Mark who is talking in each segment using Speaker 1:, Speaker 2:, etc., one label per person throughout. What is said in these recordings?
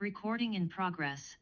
Speaker 1: Recording in progress.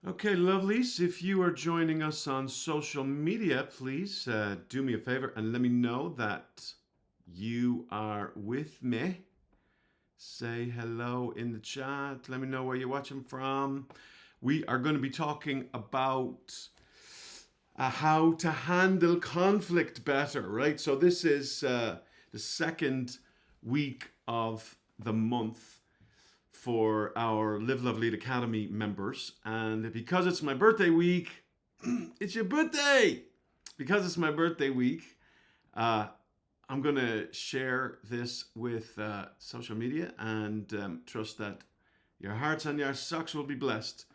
Speaker 2: Okay, lovelies, if you are joining us on social media, please do me a favor and let me know that you are with me. Say hello in the chat. Let me know where you're watching from. We are going to be talking about how to handle conflict better, right? So, this is the second week of the month for our Live Love Lead Academy members. And because it's my birthday week, it's your birthday! Because it's my birthday week, I'm going to share this with social media and trust that your hearts and your socks will be blessed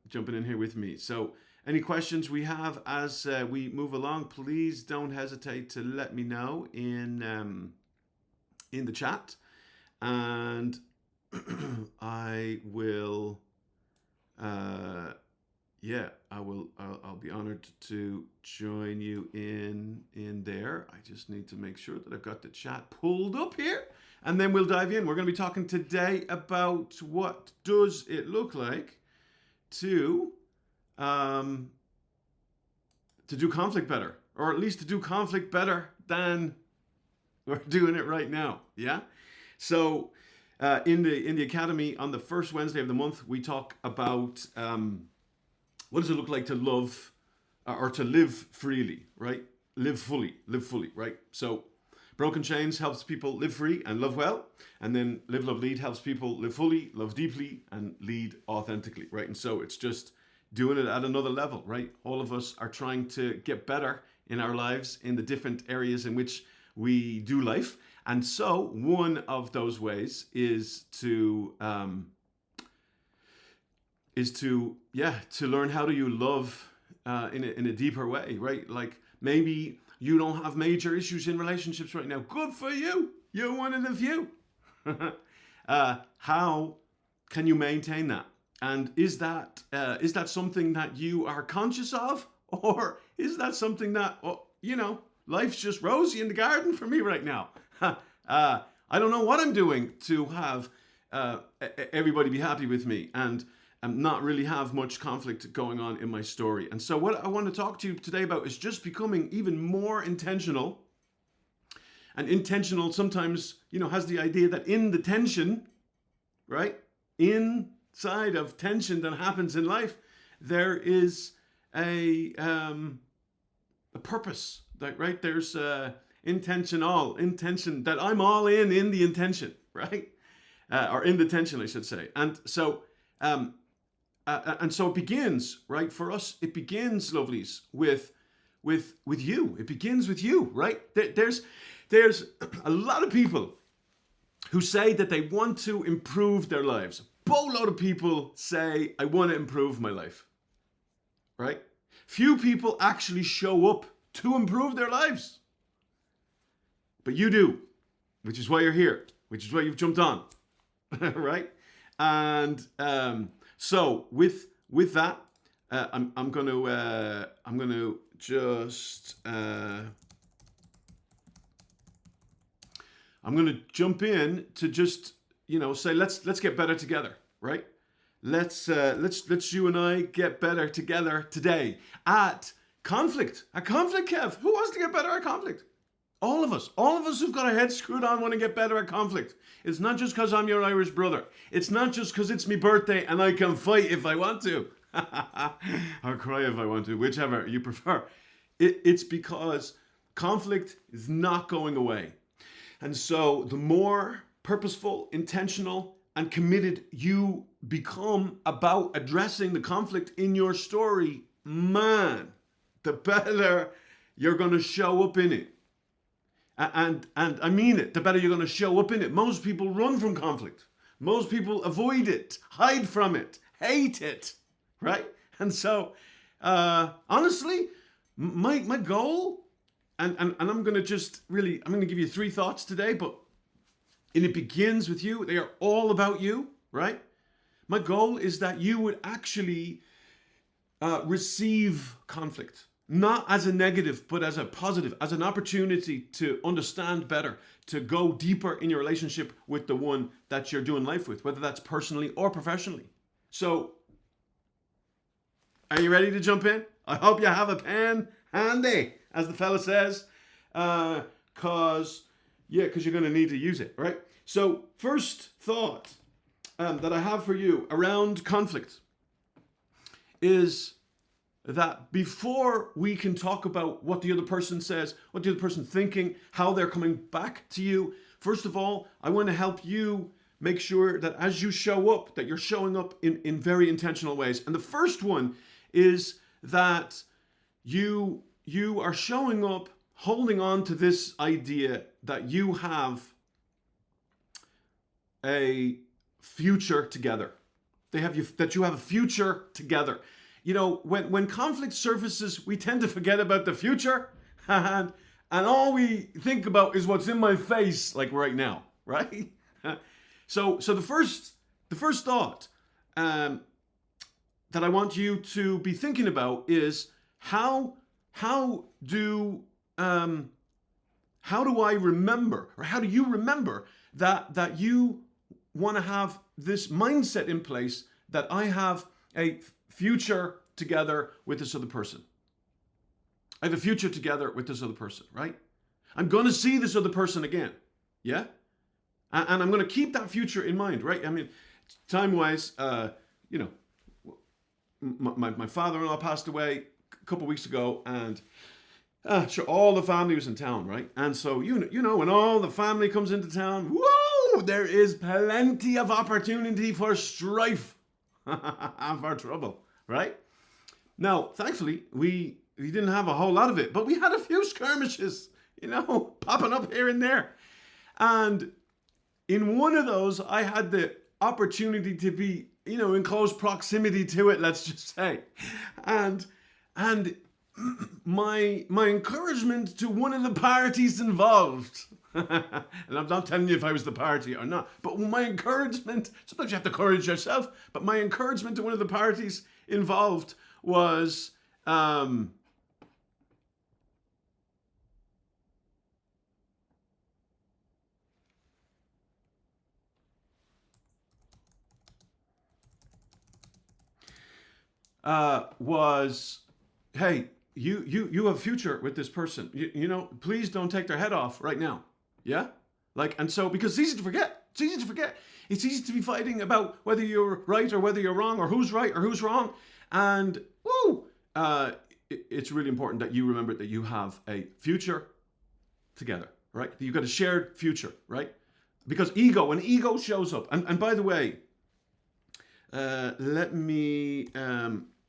Speaker 2: jumping in here with me. So, any questions we have as we move along, please don't hesitate to let me know in the chat. And I will, I'll be honored to join you in there. I just need to make sure that I've got the chat pulled up here, and then we'll dive in. We're going to be talking today about what does it look like to do conflict better, or at least to do conflict better than we're doing it right now. Yeah. So in the academy on the first Wednesday of the month, we talk about what does it look like to love or to live freely, right? Live fully, right? So Broken Chains helps people live free and love well, and then Live Love Lead helps people live fully, love deeply, and lead authentically, right? And so it's just doing it at another level, right? All of us are trying to get better in our lives in the different areas in which we do life. And so one of those ways is to learn how do you love in a deeper way, right? Like maybe you don't have major issues in relationships right now. Good for you. You're one of the few. How can you maintain that? And is that something that you are conscious of, or is that something that life's just rosy in the garden for me right now? I don't know what I'm doing to have everybody be happy with me and not really have much conflict going on in my story. And so what I want to talk to you today about is just becoming even more intentional. And intentional sometimes, has the idea that in the tension, right? Inside of tension that happens in life, there is a purpose, right? There's intention that I'm all in the intention, right? Or in the tension, I should say. And so it begins, right? For us, it begins, lovelies, with you. It begins with you, right? There's a lot of people who say that they want to improve their lives. A boatload of people say, I want to improve my life, right? Few people actually show up to improve their lives. But you do, which is why you're here, which is why you've jumped on, right? And so with that, I'm going to just I'm going to jump in to just say let's get better together, right? Let's you and I get better together today at conflict. At conflict, Kev. Who wants to get better at conflict? All of us who've got our heads screwed on want to get better at conflict. It's not just because I'm your Irish brother. It's not just because it's my birthday and I can fight if I want to. Or cry if I want to, whichever you prefer. It's because conflict is not going away. And so the more purposeful, intentional, and committed you become about addressing the conflict in your story, man, the better you're going to show up in it. And I mean it, the better you're going to show up in it. Most people run from conflict. Most people avoid it, hide from it, hate it, right? And so, honestly, my goal, and I'm going to just really, I'm going to give you 3 thoughts today, and it begins with you. They are all about you, right? My goal is that you would actually receive conflict, not as a negative, but as a positive, as an opportunity to understand better, to go deeper in your relationship with the one that you're doing life with, whether that's personally or professionally. So, are you ready to jump in? I hope you have a pen handy, as the fella says, because you're going to need to use it, right? So, first thought that I have for you around conflict is that before we can talk about what the other person says, what the other person's thinking, how they're coming back to you, first of all, I want to help you make sure that as you show up, that you're showing up in very intentional ways. And the first one is that you are showing up holding on to this idea that you have a future together. That you have a future together. You know, when conflict surfaces, we tend to forget about the future, and all we think about is what's in my face, like right now, right? So the first thought that I want you to be thinking about is how do I remember, or how do you remember that you want to have this mindset in place that I have a future together with this other person. I have a future together with this other person, right? I'm going to see this other person again, yeah? And I'm going to keep that future in mind, right? I mean, time-wise, you know, my father-in-law passed away a couple of weeks ago, and sure, all the family was in town, right? And so, you know, when all the family comes into town, whoa, there is plenty of opportunity for strife and for trouble, right? Now, thankfully, we didn't have a whole lot of it, but we had a few skirmishes, you know, popping up here and there. And in one of those, I had the opportunity to be, you know, in close proximity to it, let's just say. And my encouragement to one of the parties involved, and I'm not telling you if I was the party or not, but my encouragement, sometimes you have to encourage yourself, but my encouragement to one of the parties involved was hey, you have a future with this person. You know, please don't take their head off right now. Yeah? Like, and so, because it's easy to forget. It's easy to forget. It's easy to be fighting about whether you're right or whether you're wrong, or who's right or who's wrong. And, it's really important that you remember that you have a future together, right? You've got a shared future, right? Because when ego shows up, and by the way, let me,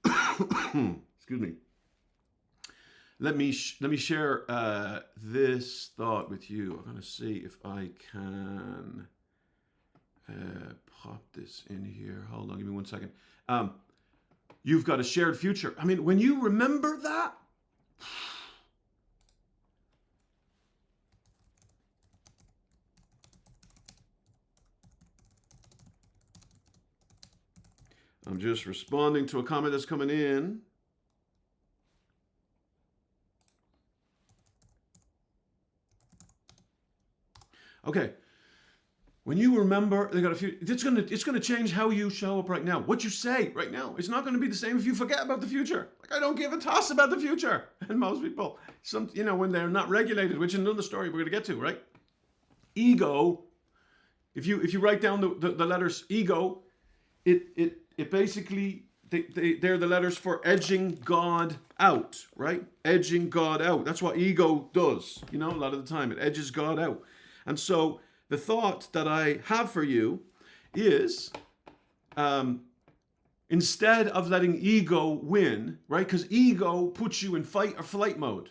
Speaker 2: excuse me. Let me share this thought with you. I'm going to see if I can pop this in here. Hold on, give me 1 second. You've got a shared future. I mean, when you remember that, I'm just responding to a comment that's coming in. Okay. When you remember, they got a few. It's gonna change how you show up right now. What you say right now is not going to be the same if you forget about the future. Like, I don't give a toss about the future, and most people, when they're not regulated, which is another story we're going to get to, right? Ego. If you write down the letters ego, it basically they're the letters for edging God out, right? Edging God out. That's what ego does. You know, a lot of the time it edges God out, and so. The thought that I have for you is um, instead of letting ego win, right? Because ego puts you in fight or flight mode.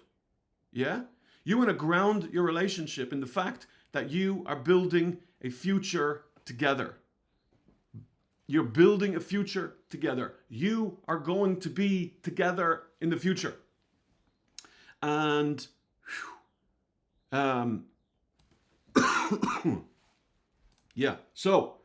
Speaker 2: Yeah? You want to ground your relationship in the fact that you are building a future together. You're building a future together. You are going to be together in the future. And yeah, so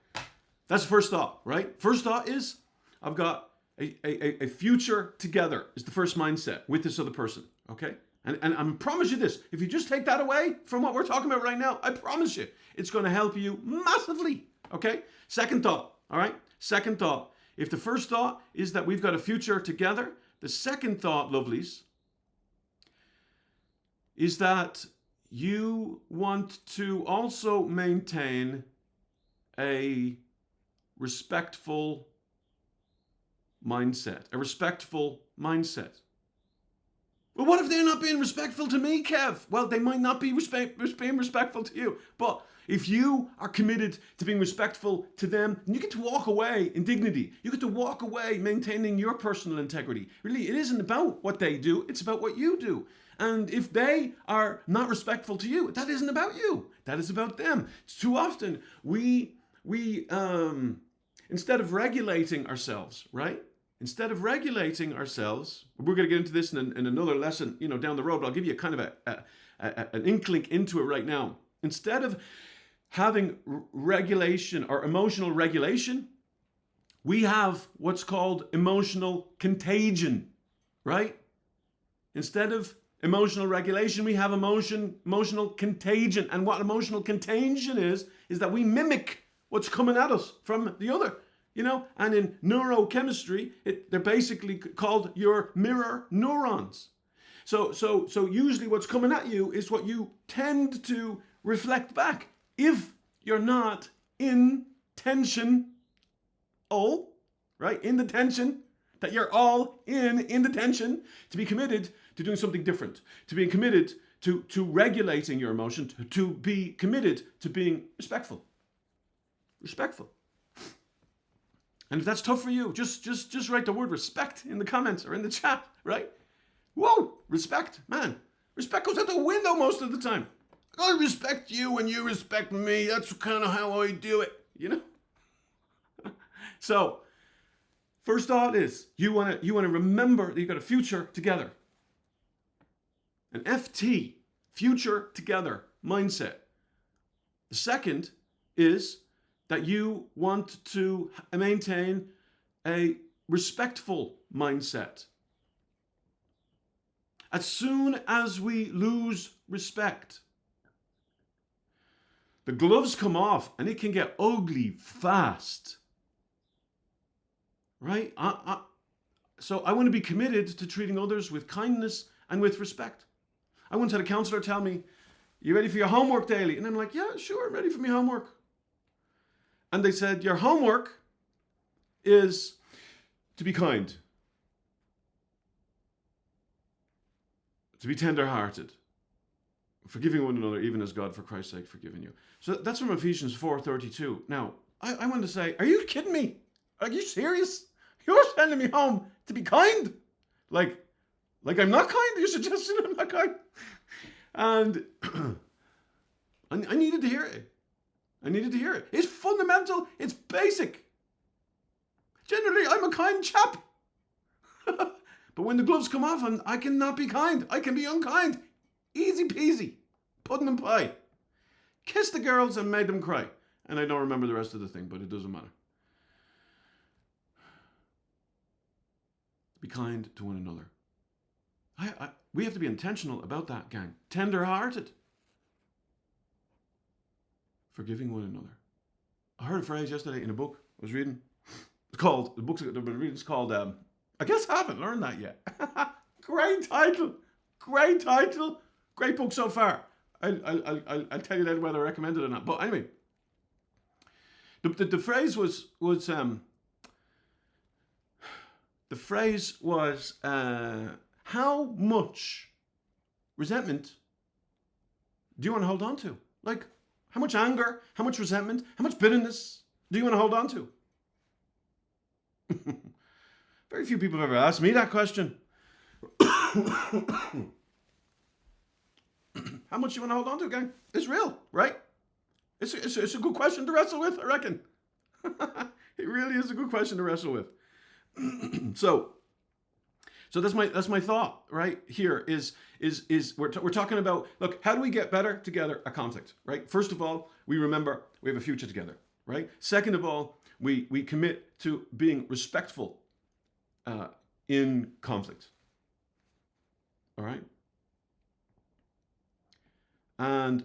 Speaker 2: that's the first thought, right? First thought is I've got a future together is the first mindset with this other person, okay? And I promise you this, if you just take that away from what we're talking about right now, I promise you, it's going to help you massively, okay? Second thought, all right? Second thought. If the first thought is that we've got a future together, the second thought, lovelies, is that you want to also maintain a respectful mindset. A respectful mindset. Well, what if they're not being respectful to me, Kev? Well, they might not be being respectful to you. But if you are committed to being respectful to them, then you get to walk away in dignity. You get to walk away maintaining your personal integrity. Really, it isn't about what they do. It's about what you do. And if they are not respectful to you, that isn't about you. That is about them. Too often, we instead of regulating ourselves, right? Instead of regulating ourselves, we're going to get into this in another lesson, down the road, but I'll give you a kind of an inkling into it right now. Instead of having regulation or emotional regulation, we have what's called emotional contagion, right? Instead of emotional regulation, we have emotional contagion. And what emotional contagion is that we mimic what's coming at us from the other. And in neurochemistry, they're basically called your mirror neurons. So usually what's coming at you is what you tend to reflect back. If you're not in tension, right? In the tension, that you're all in the tension, to be committed to doing something different, to being committed to regulating your emotion, to be committed to being respectful. Respectful. And if that's tough for you, just write the word respect in the comments or in the chat, right? Whoa, respect, man. Respect goes out the window most of the time. I respect you and you respect me. That's kind of how I do it, So, first thought is you want to remember that you've got a future together. An FT, future together mindset. The second is that you want to maintain a respectful mindset. As soon as we lose respect, the gloves come off and it can get ugly fast. Right? So I want to be committed to treating others with kindness and with respect. I once had a counselor tell me, "You ready for your homework daily?" And I'm like, "Yeah, sure, I'm ready for my homework." And they said, "Your homework is to be kind, to be tender-hearted, forgiving one another, even as God, for Christ's sake, forgiven you." So that's from Ephesians 4:32. Now, I want to say, are you kidding me? Are you serious? You're sending me home to be kind? Like I'm not kind? You're suggesting I'm not kind? And I needed to hear it. It's fundamental. It's basic. Generally, I'm a kind chap. But when the gloves come off, I cannot be kind. I can be unkind. Easy peasy. Pudding and pie. Kissed the girls and made them cry. And I don't remember the rest of the thing, but it doesn't matter. Be kind to one another. We have to be intentional about that, gang. Tender-hearted. Forgiving one another. I heard a phrase yesterday in a book I was reading. The book I've been reading is called, I guess I haven't learned that yet. Great title. Great book so far. I'll tell you later whether I recommend it or not. But anyway, the phrase was how much resentment do you want to hold on to? Like, how much anger, how much resentment, how much bitterness do you want to hold on to? Very few people have ever asked me that question. How much do you want to hold on to, gang? It's real, right? It's a good question to wrestle with, I reckon. It really is a good question to wrestle with. So that's my thought right here is we're talking about, look, how do we get better together at conflict, right? First of all, we remember we have a future together, right? Second of all, we commit to being respectful in conflict. All right? And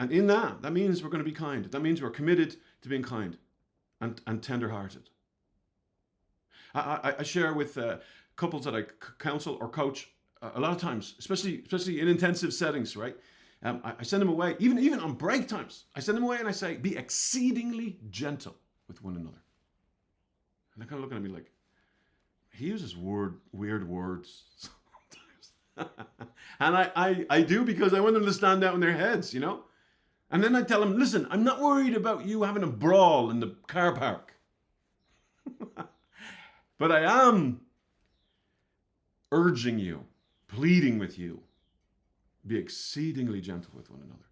Speaker 2: in that means we're going to be kind. That means we're committed to being kind and tender-hearted. I share with couples that I counsel or coach a lot of times, especially in intensive settings, right? I send them away, even on break times. I send them away and I say, be exceedingly gentle with one another. And they're kind of looking at me like, he uses weird words sometimes. And I do, because I want them to stand out in their heads, you know? And then I tell them, listen, I'm not worried about you having a brawl in the car park. But I am urging you, pleading with you, be exceedingly gentle with one another.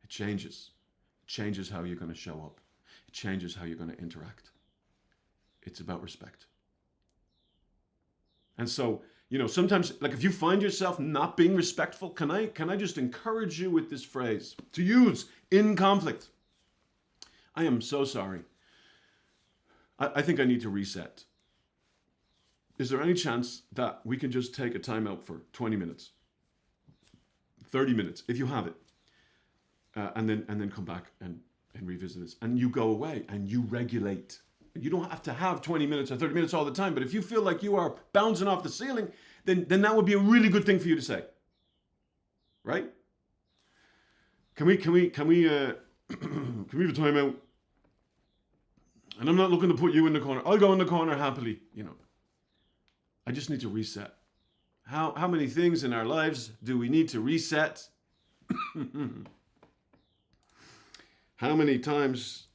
Speaker 2: It changes. It changes how you're going to show up. It changes how you're going to interact. It's about respect. And so, you know, sometimes, like, if you find yourself not being respectful, can I just encourage you with this phrase to use in conflict? I am so sorry. I think I need to reset. Is there any chance that we can just take a time out for 20 minutes, 30 minutes, if you have it, and then come back and revisit this, and you go away and you regulate. You don't have to have 20 minutes or 30 minutes all the time, but if you feel like you are bouncing off the ceiling, then that would be a really good thing for you to say, right? Can we have a time out? And I'm not looking to put you in the corner. I'll go in the corner happily, you know. I just need to reset. How many things in our lives do we need to reset? How many times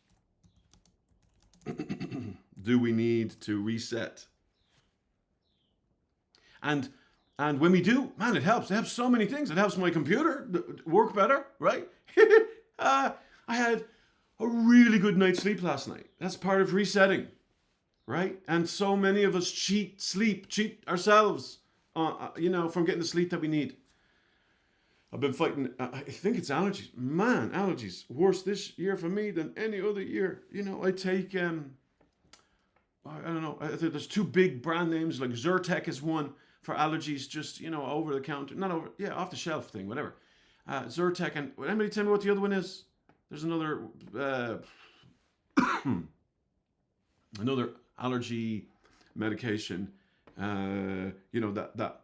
Speaker 2: do we need to reset? And when we do, man, it helps. It helps so many things. It helps my computer work better, right? I had a really good night's sleep last night. That's part of resetting, right? And so many of us cheat ourselves, you know, from getting the sleep that we need. I've been fighting, I think it's allergies. Man, allergies. Worse this year for me than any other year. You know, I take, I don't know, I think there's two big brand names, like Zyrtec is one for allergies, just, you know, over the counter, off the shelf thing, whatever. Zyrtec, and anybody tell me what the other one is? There's another, another allergy medication, you know, that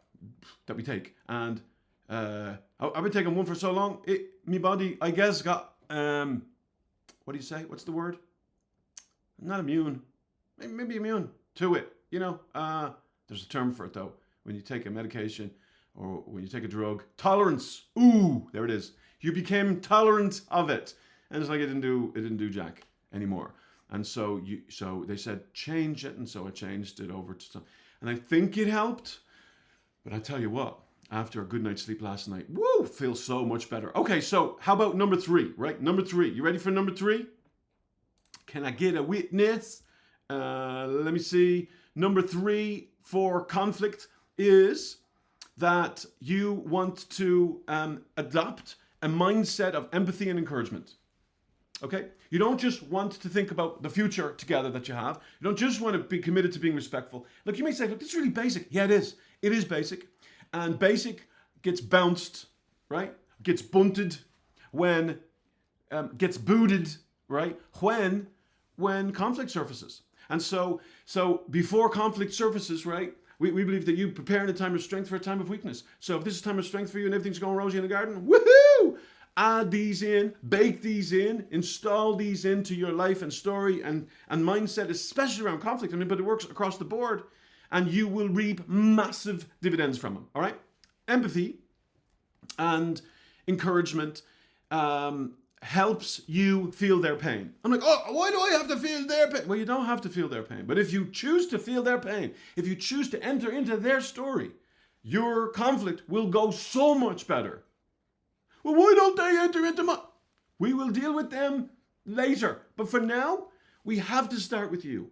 Speaker 2: we take. And I've been taking one for so long, my body, I guess, got, what do you say? What's the word? Not immune. Maybe immune to it, you know. There's a term for it, though. When you take a medication or when you take a drug. Tolerance. Ooh, there it is. You became tolerant of it. And it's like it didn't do jack anymore. And so they said, change it. And so I changed it over to some. And I think it helped. But I tell you what, after a good night's sleep last night, woo, feels so much better. Okay, so how about number 3, right? Number 3. You ready for number 3? Can I get a witness? Let me see. Number 3 for conflict is that you want to adopt a mindset of empathy and encouragement. Okay? You don't just want to think about the future together that you have. You don't just want to be committed to being respectful. Look, you may say, look, this is really basic. Yeah, it is. It is basic. And basic gets bounced, right? Gets bunted when, gets booted, right? When conflict surfaces. And so before conflict surfaces, right, we believe that you prepare in a time of strength for a time of weakness. So if this is a time of strength for you and everything's going rosy in the garden, woohoo! Add these in, bake these in, install these into your life and story and mindset, especially around conflict. I mean, but it works across the board, and you will reap massive dividends from them, all right? Empathy and encouragement helps you feel their pain. I'm like, oh, why do I have to feel their pain? Well, you don't have to feel their pain. But if you choose to feel their pain, if you choose to enter into their story, your conflict will go so much better. Well, why don't they enter into my... We will deal with them later. But for now, we have to start with you.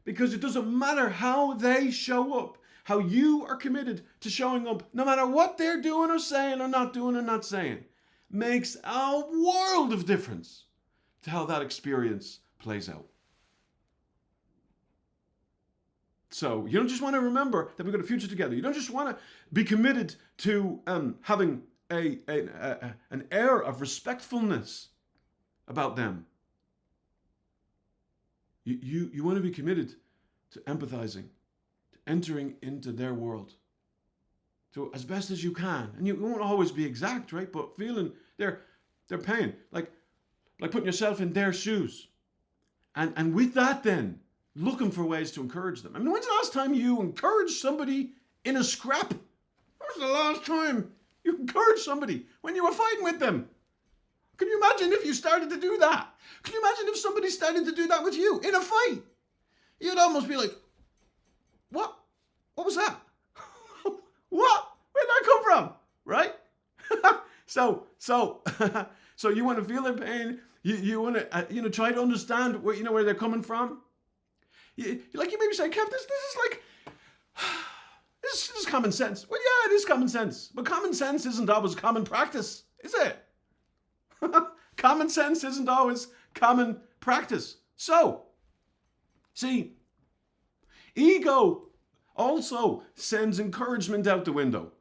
Speaker 2: Because it doesn't matter how they show up, how you are committed to showing up, no matter what they're doing or saying or not doing or not saying, makes a world of difference to how that experience plays out. So you don't just want to remember that we've got a future together. You don't just want to be committed to having an air of respectfulness about them. You want to be committed to empathizing, to entering into their world, to as best as you can. And you won't always be exact, right? But feeling their pain, like putting yourself in their shoes. And with that then, looking for ways to encourage them. I mean, when's the last time you encouraged somebody in a scrap? When was the last time you encouraged somebody when you were fighting with them? Can you imagine if you started to do that? Can you imagine if somebody started to do that with you in a fight? You'd almost be like, what? What was that? What? Where'd that come from? Right? So you want to feel their pain. You want to try to understand where they're coming from. You maybe say, Kev, this is like, this is common sense. Well, yeah, it is common sense. But common sense isn't always common practice, is it? Common sense isn't always common practice. So, see, ego also sends encouragement out the window.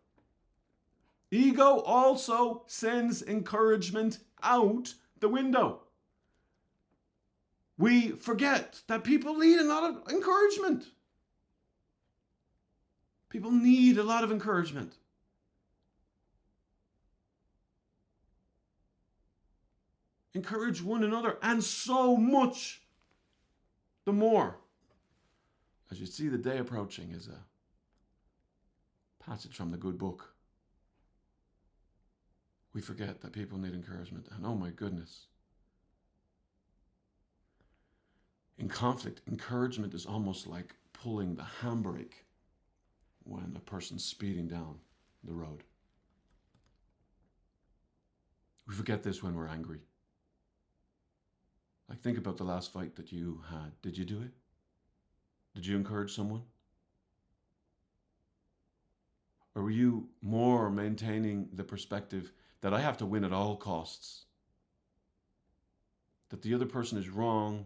Speaker 2: Ego also sends encouragement out the window. We forget that people need a lot of encouragement. People need a lot of encouragement. Encourage one another, and so much the more. As you see the day approaching is a passage from the good book. We forget that people need encouragement, and oh my goodness. In conflict, encouragement is almost like pulling the handbrake when a person's speeding down the road. We forget this when we're angry. Like, think about the last fight that you had. Did you do it? Did you encourage someone? Or were you more maintaining the perspective that I have to win at all costs? That the other person is wrong?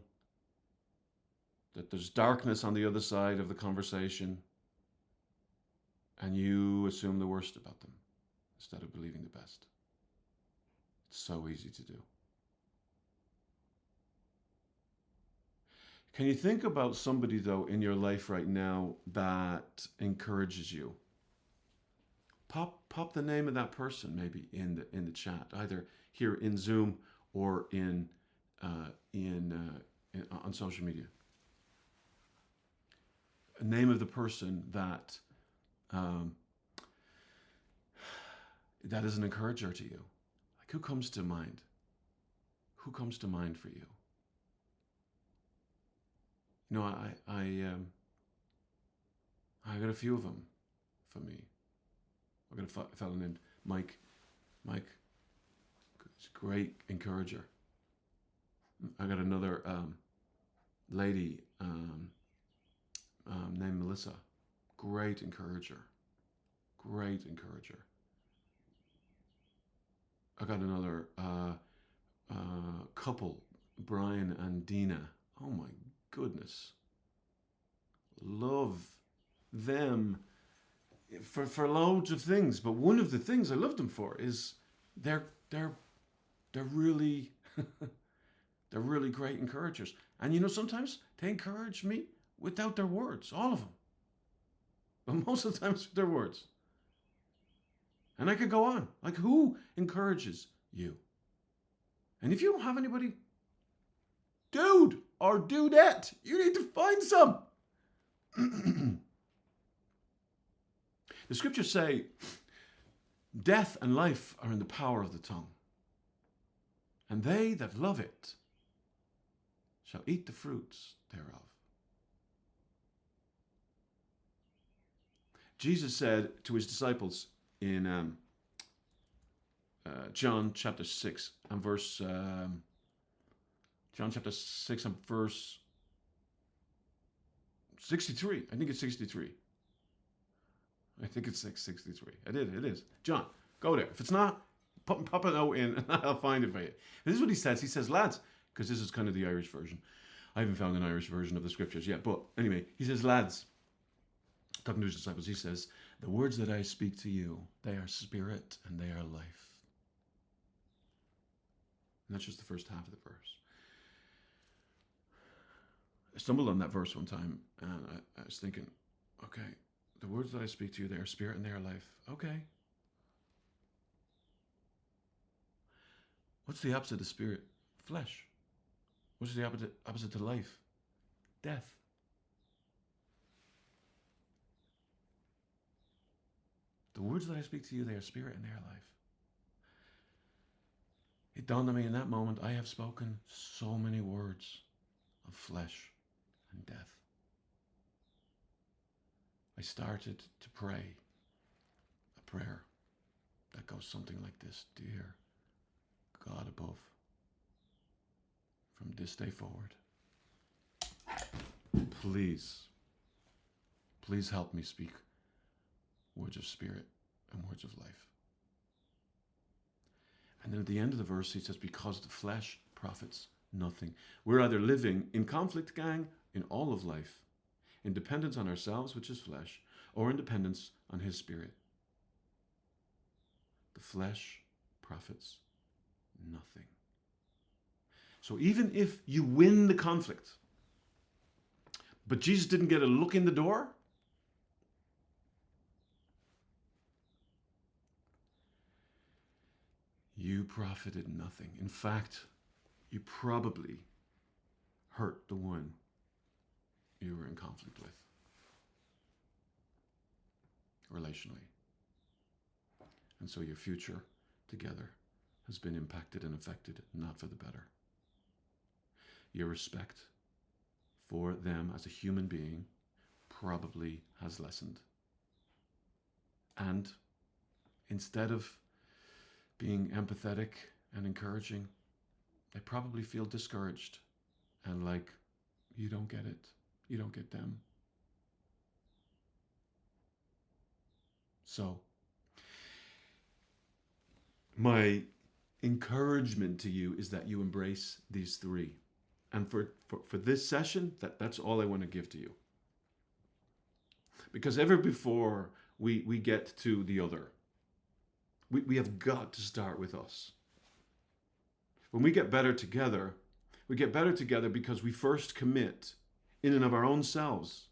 Speaker 2: That there's darkness on the other side of the conversation, and you assume the worst about them instead of believing the best? It's so easy to do. Can you think about somebody, though, in your life right now that encourages you? Pop the name of that person maybe in the chat, either here in Zoom or on social media. A name of the person that that is an encourager to you. Like, who comes to mind? Who comes to mind for you? You know, I got a few of them for me. I got a fellow named Mike. Mike, he's a great encourager. I got another lady named Melissa. Great encourager. Great encourager. I got another couple, Brian and Dina. Oh my goodness. Love them for loads of things, but one of the things I love them for is they're really they're really great encouragers. And you know, sometimes they encourage me without their words, all of them. But most of the times with their words. And I could go on. Like, who encourages you? And if you don't have anybody, dude or dudette, you need to find some. The scriptures say, death and life are in the power of the tongue. and they that love it shall eat the fruits thereof. Jesus said to his disciples in John chapter 6 and verse John chapter 6 and verse 63. I think it's 63. I think it's 663. It is. John, go there. If it's not, pop a note in and I'll find it for you. This is what he says. He says, lads, because this is kind of the Irish version. I haven't found an Irish version of the scriptures yet. But anyway, he says, lads, talking to his disciples, he says, the words that I speak to you, they are spirit and they are life. And that's just the first half of the verse. I stumbled on that verse one time and I was thinking, okay, the words that I speak to you, they are spirit and they are life. Okay. What's the opposite of spirit? Flesh. What's the opposite to life? Death. The words that I speak to you, they are spirit and they are life. It dawned on me in that moment, I have spoken so many words of flesh and death. I started to pray a prayer that goes something like this. Dear God above, from this day forward, please help me speak words of spirit and words of life. And then at the end of the verse, he says, because the flesh profits nothing. We're either living in conflict, gang, in all of life, in dependence on ourselves, which is flesh, or in dependence on his spirit. The flesh profits nothing. So even if you win the conflict, but Jesus didn't get a look in the door, you profited nothing. In fact, you probably hurt the one you were in conflict with, relationally. And so your future together has been impacted and affected, not for the better. Your respect for them as a human being probably has lessened. And instead of being empathetic and encouraging, they probably feel discouraged and like, you don't get it. You don't get them. So, my encouragement to you is that you embrace these three. And for this session, that's all I want to give to you. Because ever before we get to the other, we have got to start with us. When we get better together, we get better together because we first commit in and of our own selves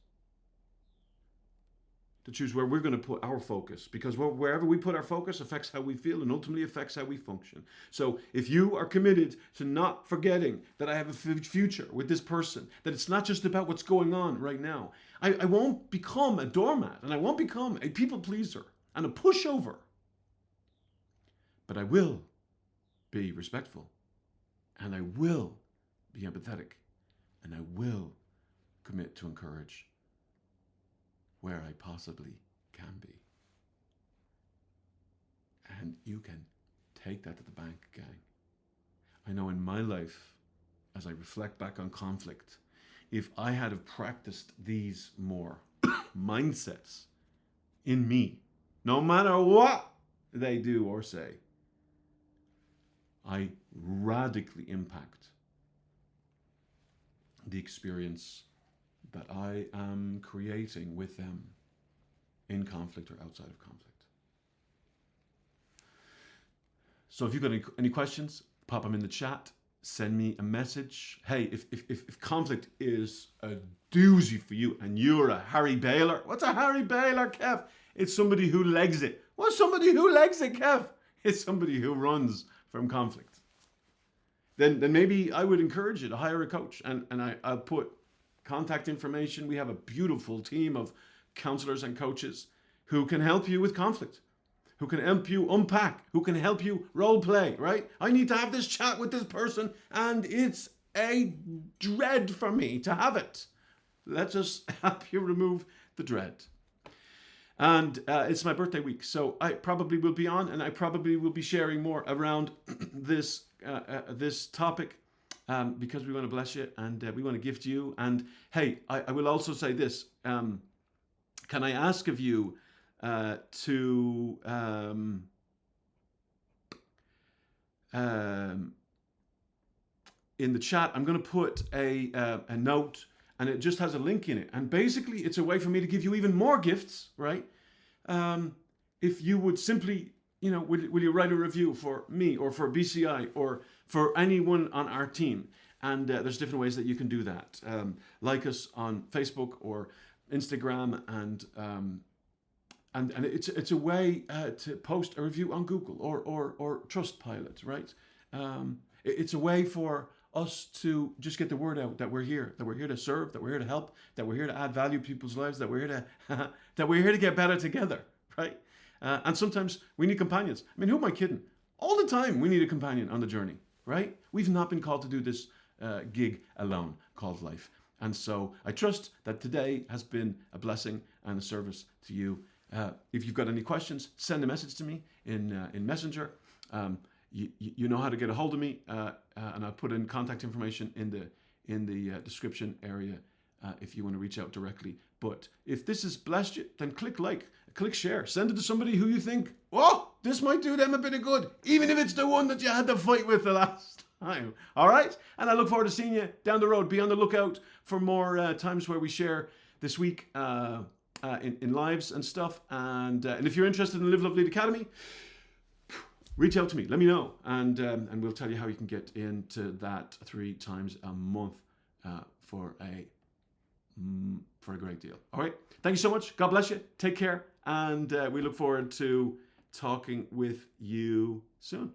Speaker 2: to choose where we're going to put our focus, because wherever we put our focus affects how we feel and ultimately affects how we function. So if you are committed to not forgetting that I have a future with this person, that it's not just about what's going on right now, I won't become a doormat and I won't become a people pleaser and a pushover, but I will be respectful and I will be empathetic and I will commit to encourage where I possibly can be. And you can take that to the bank, gang. I know in my life, as I reflect back on conflict, if I had have practiced these more mindsets in me, no matter what they do or say, I radically impact the experience that I am creating with them in conflict or outside of conflict. So if you've got any questions, pop them in the chat, send me a message. Hey, if conflict is a doozy for you and you're a Harry Baylor, what's a Harry Baylor, Kev? It's somebody who legs it. What's somebody who legs it, Kev? It's somebody who runs from conflict. Then maybe I would encourage you to hire a coach, and I'll put contact information. We have a beautiful team of counselors and coaches who can help you with conflict. who can help you unpack, who can help you role play, right? I need to have this chat with this person, and it's a dread for me to have it. Let's just help you remove the dread. And it's my birthday week, so I probably will be on, and I probably will be sharing more around this this topic, because we want to bless you, and we want to gift you. And hey, I will also say this: can I ask of you to in the chat? I'm going to put a note, and it just has a link in it. And basically, it's a way for me to give you even more gifts, right? If you would simply, will you write a review for me or for BCI or for anyone on our team? And there's different ways that you can do that. Like us on Facebook or Instagram, and it's a way to post a review on Google or Trustpilot, right? It's a way for us to just get the word out that we're here to serve, that we're here to help, that we're here to add value to people's lives, that we're here to that we're here to get better together, right? And sometimes we need companions. I mean, who am I kidding? All the time we need a companion on the journey, right? We've not been called to do this gig alone called life. And so I trust that today has been a blessing and a service to you. If you've got any questions, send a message to me in Messenger. You know how to get a hold of me, and I'll put in contact information in the description area if you want to reach out directly. But if this has blessed you, then click like, click share, send it to somebody who you think, oh, this might do them a bit of good, even if it's the one that you had to fight with the last time. All right? And I look forward to seeing you down the road. Be on the lookout for more times where we share this week in lives and stuff. And if you're interested in Live Love Lead Academy, reach out to me. Let me know, and we'll tell you how you can get into that 3 times a month for a great deal. All right. Thank you so much. God bless you. Take care, and we look forward to talking with you soon.